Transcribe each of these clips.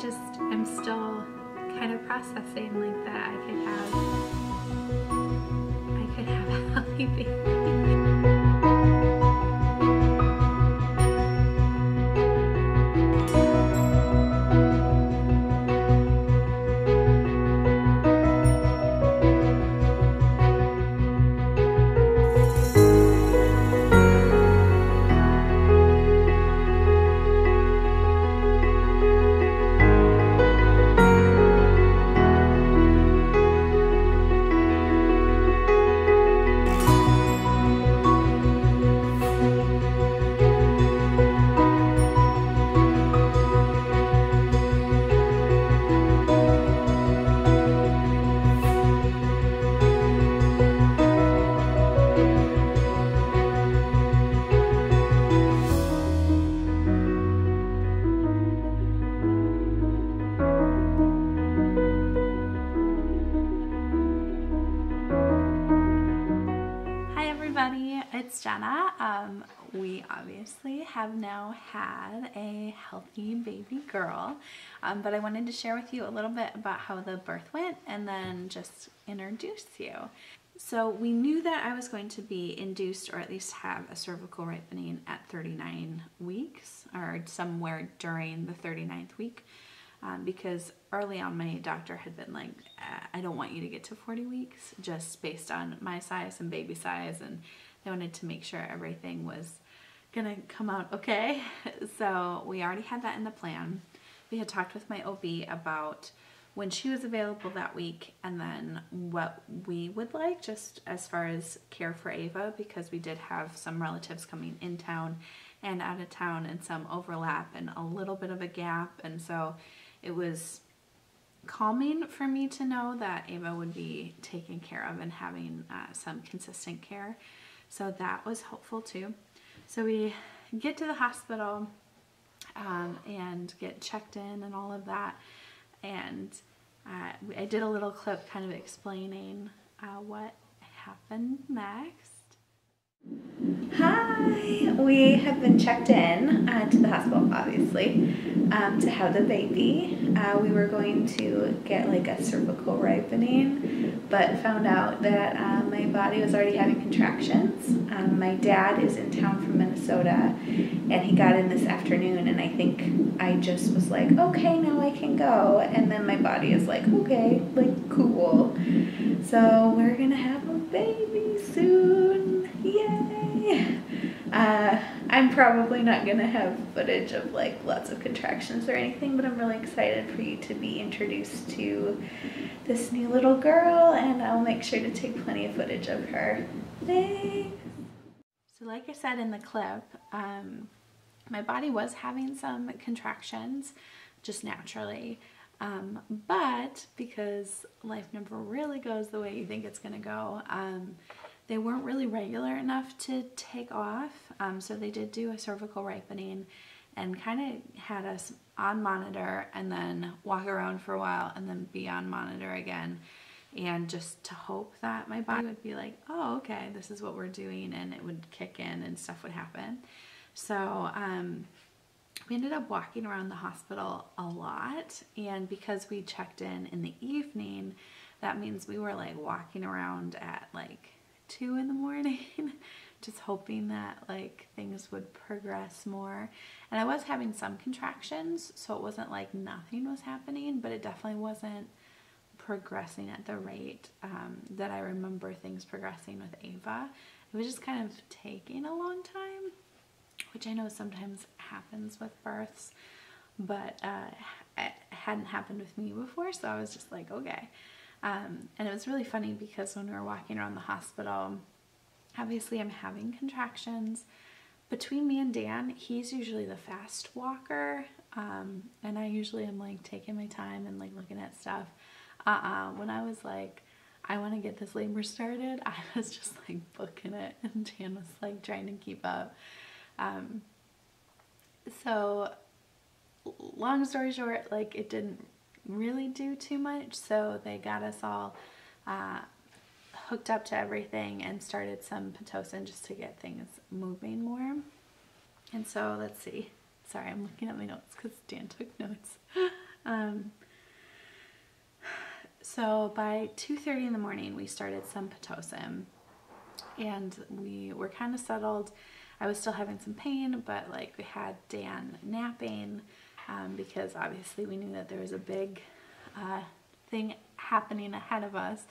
I'm still kind of processing like that I could have a healthy baby. It's Jenna. We obviously have now had a healthy baby girl, but I wanted to share with you a little bit about how the birth went and then just introduce you. So we knew that I was going to be induced or at least have a cervical ripening at 39 weeks or somewhere during the 39th week. Because early on my doctor had been like, I don't want you to get to 40 weeks just based on my size and baby size, and they wanted to make sure everything was gonna come out okay. So we already had that in the plan. We had talked with my OB about when she was available that week and then what we would like just as far as care for Ava, because we did have some relatives coming in town and out of town and some overlap and a little bit of a gap, and so it was calming for me to know that Ava would be taken care of and having some consistent care. So that was helpful too. So we get to the hospital and get checked in and all of that. And I did a little clip kind of explaining what happened next. Hi! We have been checked in to the hospital, obviously, to have the baby. We were going to get like a cervical ripening, but found out that my body was already having contractions. My dad is in town from Minnesota, and he got in this afternoon, and I think I just was like, okay, now I can go. And then my body is like, okay, like cool. So we're gonna have a baby soon. Yay! I'm probably not gonna have footage of like lots of contractions or anything, but I'm really excited for you to be introduced to this new little girl, and I'll make sure to take plenty of footage of her. Thanks! So like I said in the clip, my body was having some contractions just naturally, but because life never really goes the way you think it's gonna go, they weren't really regular enough to take off, so they did do a cervical ripening and kind of had us on monitor and then walk around for a while and then be on monitor again, and just to hope that my body would be like, oh, okay, this is what we're doing, and it would kick in and stuff would happen. So we ended up walking around the hospital a lot, and because we checked in the evening, that means we were like walking around at like 2 in the morning just hoping that like things would progress more. And I was having some contractions, so it wasn't like nothing was happening, but it definitely wasn't progressing at the rate that I remember things progressing with Ava. It was just kind of taking a long time, which I know sometimes happens with births, but it hadn't happened with me before, so I was just like, okay. And it was really funny because when we were walking around the hospital, obviously I'm having contractions. Between me and Dan, he's usually the fast walker, and I usually am like taking my time and like looking at stuff. When I was like, I want to get this labor started, I was just like booking it, and Dan was like trying to keep up. So long story short, like it didn't really do too much, so they got us all hooked up to everything and started some Pitocin just to get things moving more. And so let's see, sorry, I'm looking at my notes because Dan took notes. So by 2:30 in the morning, we started some Pitocin, and we were kind of settled. I was still having some pain, but like we had Dan napping because obviously we knew that there was a big thing happening ahead of us.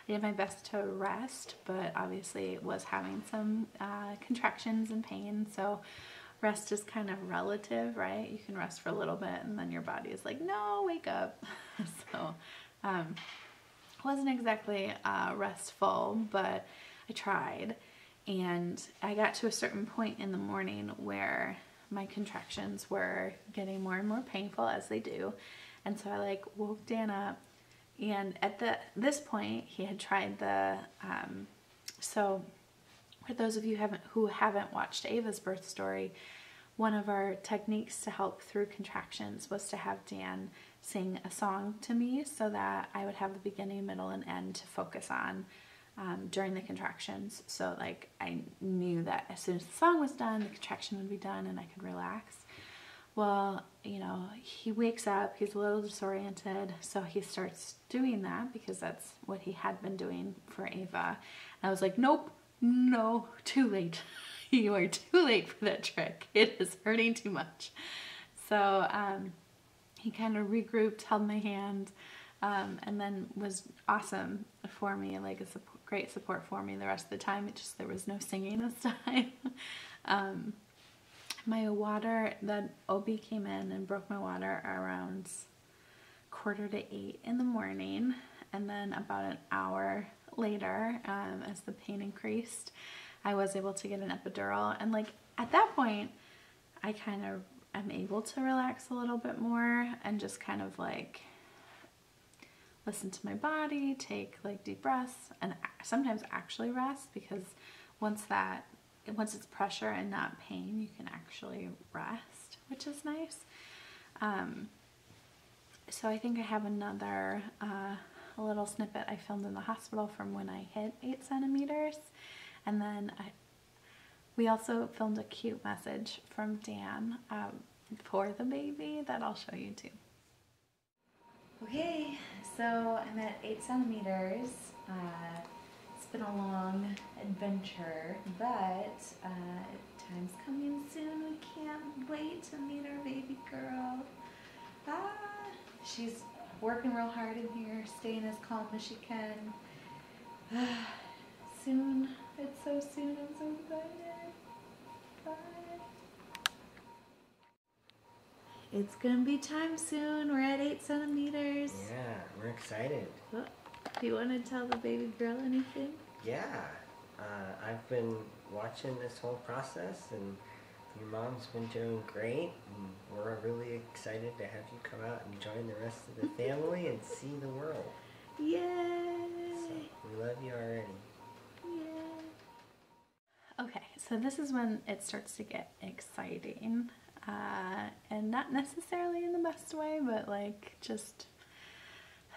I did my best to rest, but obviously it was having some contractions and pain. So rest is kind of relative, right? You can rest for a little bit and then your body is like, no, wake up. So wasn't exactly restful, but I tried. And I got to a certain point in the morning where my contractions were getting more and more painful, as they do. And so I like woke Dan up, and at this point he had tried the so for those of you who haven't watched Ava's birth story, one of our techniques to help through contractions was to have Dan sing a song to me so that I would have the beginning, middle, and end to focus on during the contractions. So like I knew that as soon as the song was done, the contraction would be done and I could relax. Well, you know, he wakes up, he's a little disoriented, so he starts doing that because that's what he had been doing for Ava. And I was like, nope, no, too late. You are too late for that trick. It is hurting too much. So he kind of regrouped, held my hand, and then was awesome for me, like a great support for me the rest of the time. It just, there was no singing this time. My water, the OB came in and broke my water around 7:45 in the morning, and then about an hour later, as the pain increased, I was able to get an epidural. And like at that point, I kind of am able to relax a little bit more and just kind of like listen to my body, take like deep breaths, and sometimes actually rest, because once it's pressure and not pain, you can actually rest, which is nice. So I think I have another a little snippet I filmed in the hospital from when I hit 8 centimeters. And then we also filmed a cute message from Dan for the baby that I'll show you too. Okay, so I'm at 8 centimeters. It's been a long adventure, but time's coming soon. We can't wait to meet our baby girl. She's working real hard in here, staying as calm as she can. Soon, it's so soon, I'm so excited. Bye. It's gonna be time soon. We're at 8 centimeters. Yeah, we're excited. Oh, do you want to tell the baby girl anything? Yeah, I've been watching this whole process, and your mom's been doing great, and we're really excited to have you come out and join the rest of the family and see the world. Yay! So, we love you already. Yay! Okay, so this is when it starts to get exciting. And not necessarily in the best way, but like just,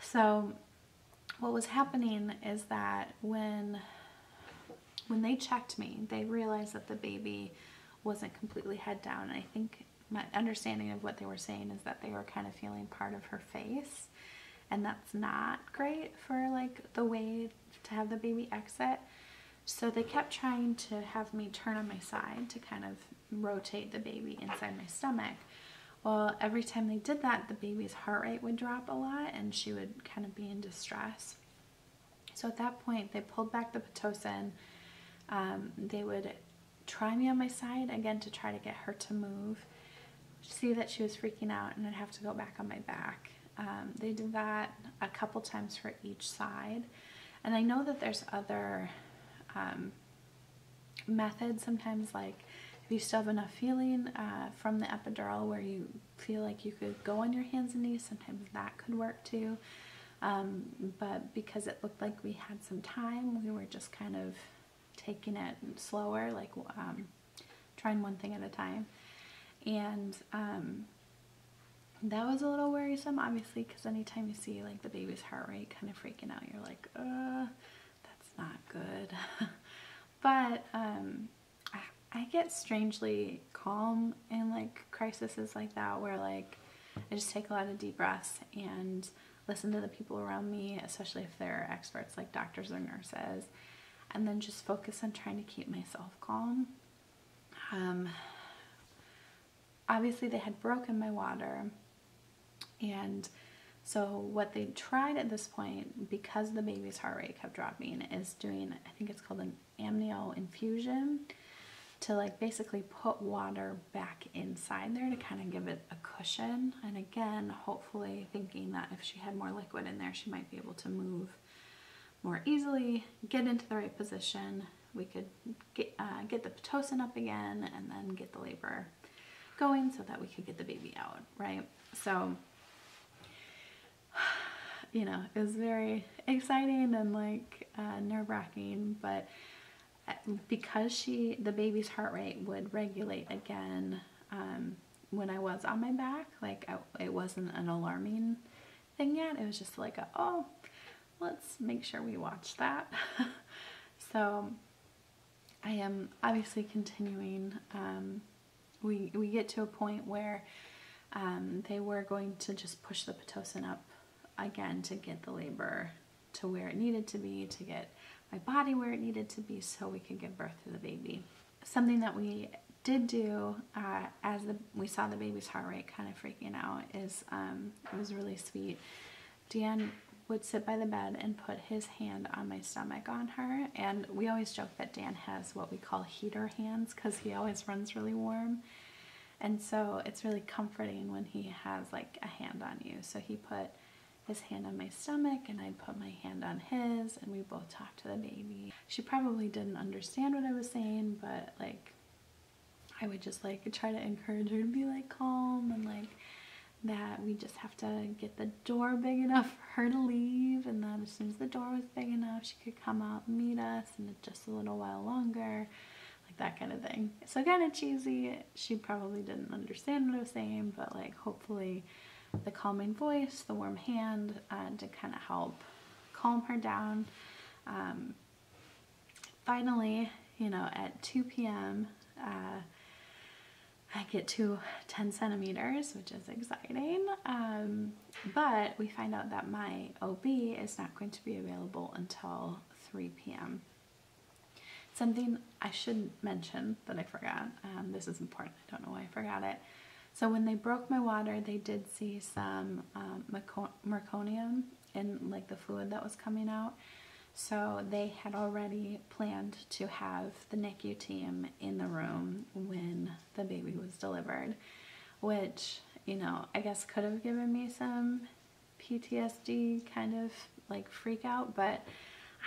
so what was happening is that when they checked me, they realized that the baby wasn't completely head down. And I think my understanding of what they were saying is that they were kind of feeling part of her face, and that's not great for like the way to have the baby exit. So they kept trying to have me turn on my side to kind of rotate the baby inside my stomach. Well, every time they did that, the baby's heart rate would drop a lot and she would kind of be in distress. So at that point, they pulled back the Pitocin. They would try me on my side again to try to get her to move, see that she was freaking out, and I'd have to go back on my back. They did that a couple times for each side. And I know that there's other methods sometimes, like if you still have enough feeling from the epidural where you feel like you could go on your hands and knees, sometimes that could work too. But because it looked like we had some time, we were just kind of taking it slower, like trying one thing at a time. And that was a little worrisome, obviously, because anytime you see like the baby's heart rate kind of freaking out, you're like, that's not good. But I get strangely calm in like crises like that, where like I just take a lot of deep breaths and listen to the people around me, especially if they're experts like doctors or nurses, and then just focus on trying to keep myself calm. Obviously they had broken my water, and so what they tried at this point, because the baby's heart rate kept dropping, is doing, I think it's called an amnio infusion, to like basically put water back inside there to kind of give it a cushion. And again, hopefully thinking that if she had more liquid in there, she might be able to move more easily, get into the right position. We could get the Pitocin up again and then get the labor going so that we could get the baby out, right? So, you know, it was very exciting and like nerve-wracking, but because the baby's heart rate would regulate again when I was on my back, like it wasn't an alarming thing yet. It was just like, oh, let's make sure we watch that. So I am obviously continuing. We get to a point where they were going to just push the Pitocin up again to get the labor to where it needed to be, to get my body where it needed to be so we could give birth to the baby. Something that we did do as we saw the baby's heart rate kind of freaking out is, it was really sweet. Dan would sit by the bed and put his hand on my stomach on her, and we always joke that Dan has what we call heater hands because he always runs really warm, and so it's really comforting when he has like a hand on you. So he put his hand on my stomach and I'd put my hand on his, and we both talked to the baby. She probably didn't understand what I was saying, but like I would just like try to encourage her to be like calm, and like that we just have to get the door big enough for her to leave, and then as soon as the door was big enough she could come out and meet us, and just a little while longer, like that kind of thing. So kind of cheesy. She probably didn't understand what I was saying, but like hopefully the calming voice, the warm hand, to kind of help calm her down. Finally, you know, at 2 p.m. I get to 10 centimeters, which is exciting, but we find out that my OB is not going to be available until 3 p.m. Something I should mention that I forgot, this is important, I don't know why I forgot it. So when they broke my water, they did see some meconium in like the fluid that was coming out. So they had already planned to have the NICU team in the room when the baby was delivered, which, you know, I guess could have given me some PTSD kind of like freak out, but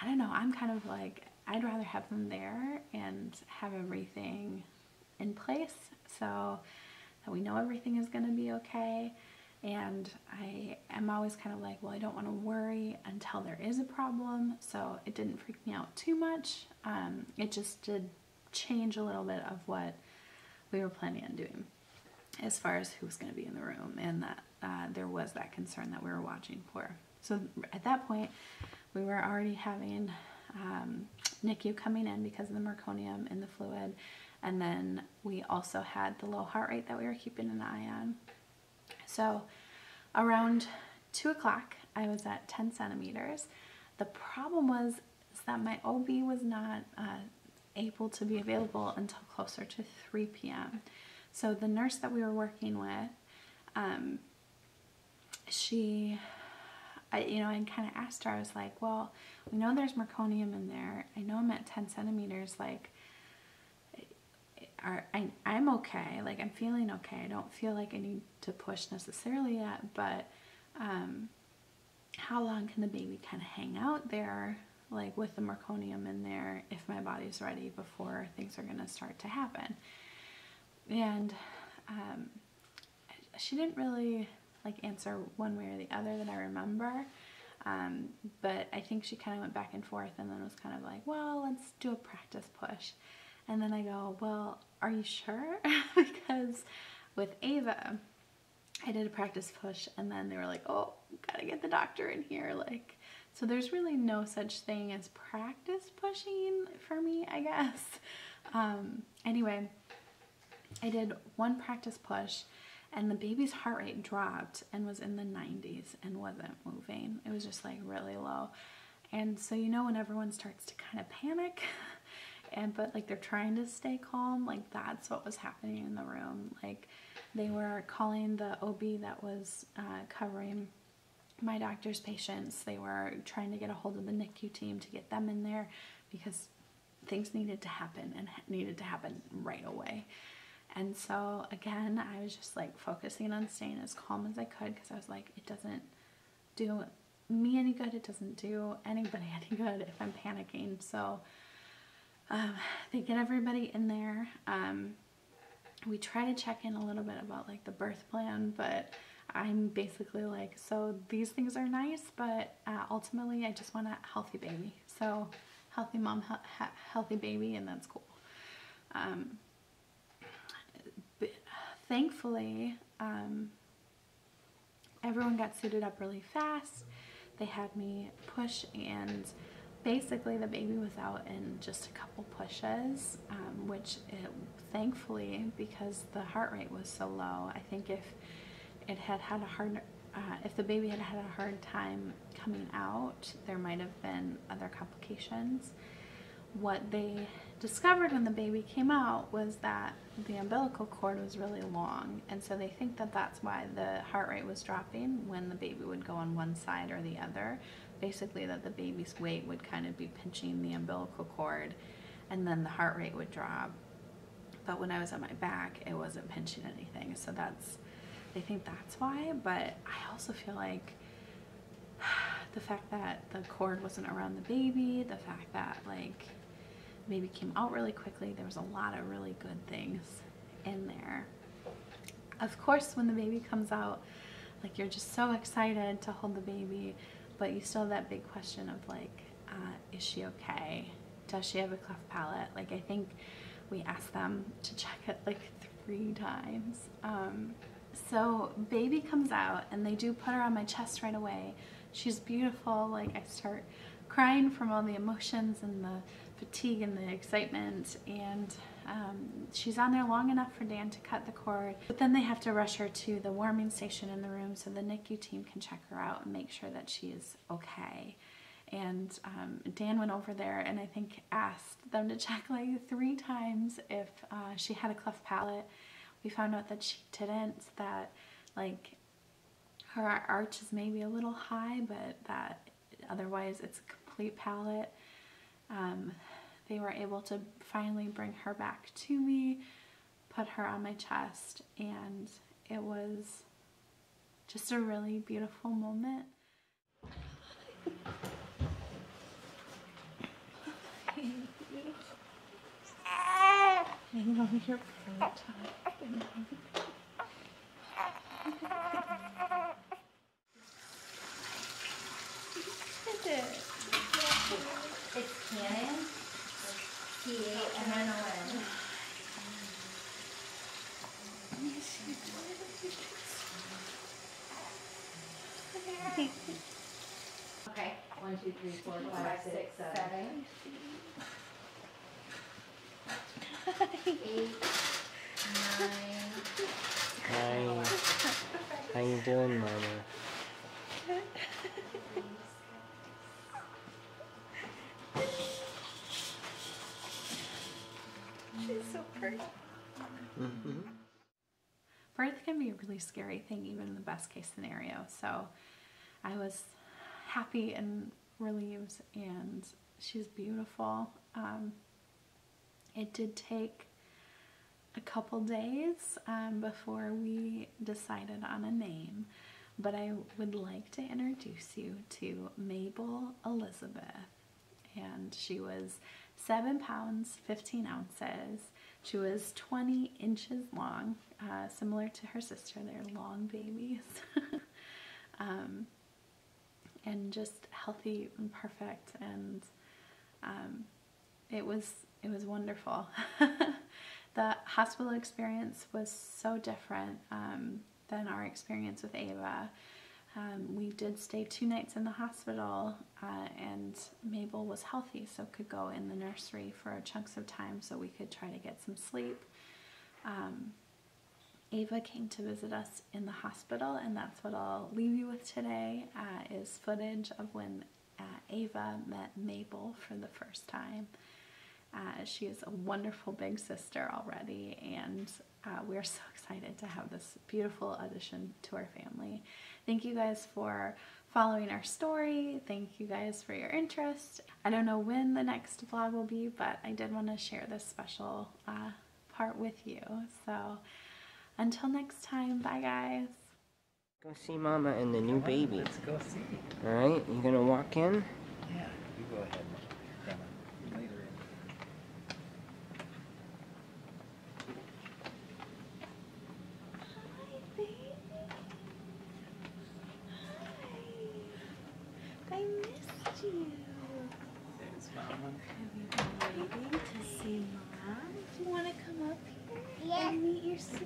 I don't know, I'm kind of like, I'd rather have them there and have everything in place so that we know everything is going to be okay. And I am always kind of like, well, I don't want to worry until there is a problem, so it didn't freak me out too much. It just did change a little bit of what we were planning on doing as far as who was going to be in the room, and that there was that concern that we were watching for. So at that point, we were already having NICU coming in because of the meconium in the fluid, and then we also had the low heart rate that we were keeping an eye on. So around 2 o'clock, I was at 10 centimeters. The problem was that my OB was not able to be available until closer to 3 p.m. So the nurse that we were working with, I kind of asked her, I was like, well, we know there's meconium in there. I know I'm at 10 centimeters, like, I'm okay, like I'm feeling okay. I don't feel like I need to push necessarily yet, but how long can the baby kind of hang out there, like with the meconium in there, if my body's ready before things are going to start to happen? And she didn't really like answer one way or the other that I remember, but I think she kind of went back and forth, and then was kind of like, well, let's do a practice push. And then I go, well, are you sure? Because with Ava, I did a practice push, and then they were like, oh, gotta get the doctor in here. Like, so there's really no such thing as practice pushing for me, I guess. Anyway, I did one practice push, and the baby's heart rate dropped and was in the 90s and wasn't moving. It was just like really low. And so, you know, when everyone starts to kind of panic but like they're trying to stay calm, like that's what was happening in the room. Like they were calling the OB that was covering my doctor's patients. They were trying to get a hold of the NICU team to get them in there because things needed to happen and needed to happen right away. And so again, I was just like focusing on staying as calm as I could, because I was like, it doesn't do me any good. It doesn't do anybody any good if I'm panicking. So they get everybody in there. We try to check in a little bit about like the birth plan, but I'm basically like, so these things are nice, but ultimately I just want a healthy baby. So healthy mom, healthy baby, and that's cool. But thankfully, everyone got suited up really fast. They had me push, and basically the baby was out in just a couple pushes, which thankfully, because the heart rate was so low, I think if it had had a hard, if the baby had had a hard time coming out, there might have been other complications. What they discovered when the baby came out was that the umbilical cord was really long, and so they think that that's why the heart rate was dropping when the baby would go on one side or the other. Basically that the baby's weight would kind of be pinching the umbilical cord, and then the heart rate would drop. But when I was on my back, it wasn't pinching anything, so they think that's why. But I also feel like the fact that the cord wasn't around the baby, the fact that like the baby came out really quickly, there was a lot of really good things in there. Of course, when the baby comes out, like you're just so excited to hold the baby, but you still have that big question of like, is she okay? Does she have a cleft palate? Like I think we asked them to check it like 3 times. So baby comes out, and they do put her on my chest right away. She's beautiful. Like I start crying from all the emotions and the fatigue and the excitement, and she's on there long enough for Dan to cut the cord, but then they have to rush her to the warming station in the room so the NICU team can check her out and make sure that she is okay. And Dan went over there and I think asked them to check like 3 times if she had a cleft palate. We found out that she didn't, that like her arch is maybe a little high, but that otherwise it's a complete palate. They were able to finally bring her back to me, put her on my chest, and it was just a really beautiful moment. Hang on your time. It's Canon, C-A-N-N-O-N. Okay, 1, 2, 3, 4, 5, 6, 7. 8, 9. Hi. How you doing, Mama? She's so pretty. Mm-hmm. Birth can be a really scary thing, even in the best case scenario. So I was happy and relieved, and she's beautiful. It did take a couple days before we decided on a name, but I would like to introduce you to Mabel Elizabeth. And she was 7 pounds, 15 ounces. She was 20 inches long, similar to her sister. They're long babies. And just healthy and perfect, and it was wonderful. The hospital experience was so different than our experience with Ava. We did stay 2 nights in the hospital, and Mabel was healthy, so could go in the nursery for chunks of time so we could try to get some sleep. Ava came to visit us in the hospital, and that's what I'll leave you with today, is footage of when Ava met Mabel for the first time. She is a wonderful big sister already, and we're so excited to have this beautiful addition to our family. Thank you guys for following our story. Thank you guys for your interest. I don't know when the next vlog will be, but I did want to share this special part with you. So until next time, bye guys. Go see Mama and the new baby. Let's go see. All right, you gonna walk in? Yeah, you go ahead, Grandma. Later in. Hi, baby. Hi. I missed you. There's Mama. Have you been waiting to see Mom? Do you want to come up here and meet your sister?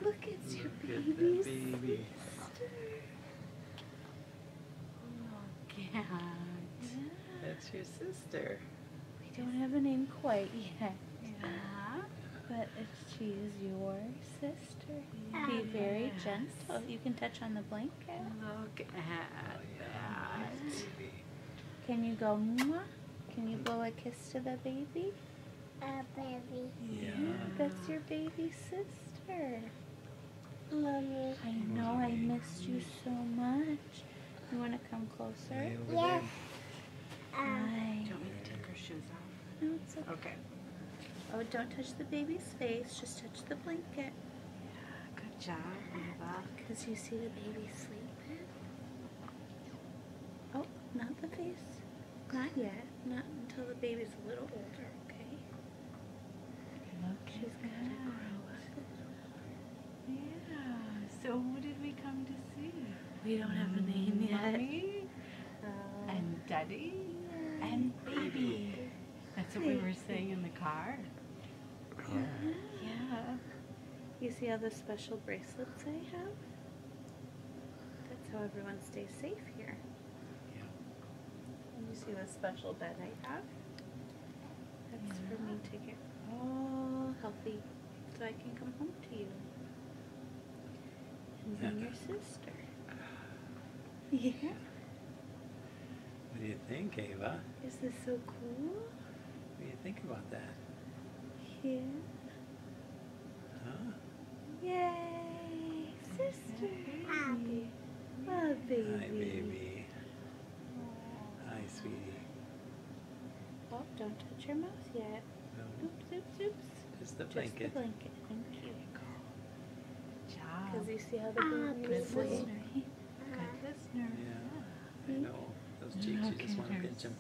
Look, it's your Look at the baby's baby. sister. Look at. That's your sister. We don't have a name quite yet, Yeah. but she is your sister. Be very gentle. You can touch on the blanket. Look at Oh, yeah. Nice baby. Can you go, Mwah? Can you blow a kiss to the baby? Baby. Yeah. That's your baby sister. Mommy. I know I missed you so much. You want to come closer? Way over Yes. Hi. Do you want me to take her shoes off? No, it's okay. Okay. Oh, don't touch the baby's face. Just touch the blanket. Good job, Ava. Because you see the baby sleeping. Oh, not the face. Not yet. Not until the baby's a little older, okay? She's got to grow up. Yeah. So who did we come to see? We don't have a name yet. Mommy and Daddy and Baby. That's what we were saying in the car. Yeah. Yeah. You see all the special bracelets I have? That's how everyone stays safe here. Yeah. And you see the special bed I have? That's for me to get all healthy so I can come home to you. And bring your sister. Yeah? What do you think, Ava? Is this so cool? What do you think about that? Yeah. Huh? Yay! Sister! Happy. Oh, baby. Hi, baby. Hi, sweetie. Oh, don't touch your mouth yet. No, Oops, oops, oops. just the Just blanket. the blanket. Thank you. Good Because job. you see how the baby is good sleeping. Good listener. Yeah, I know. Those cheeks, you just want to pinch them.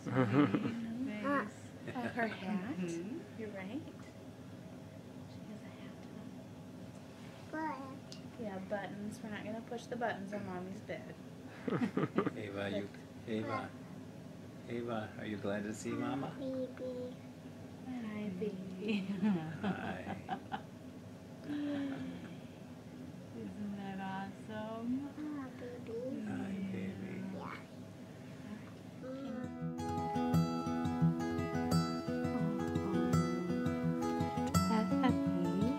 Face. Oh, her hat. Mhm. You're right. She has a hat on. Yeah, buttons. We're not going to push the buttons on Mommy's bed. Ava, are you glad to see Mama? Baby. Hi, baby. Hi. Isn't that awesome? Baby. Hi, baby. That's happy.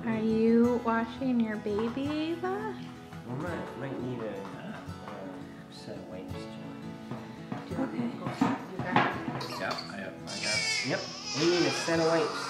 Are you washing your baby, Ava? We might need a set of wipes, Joe. Okay. Yep, I got. Yep, we need a set of wipes.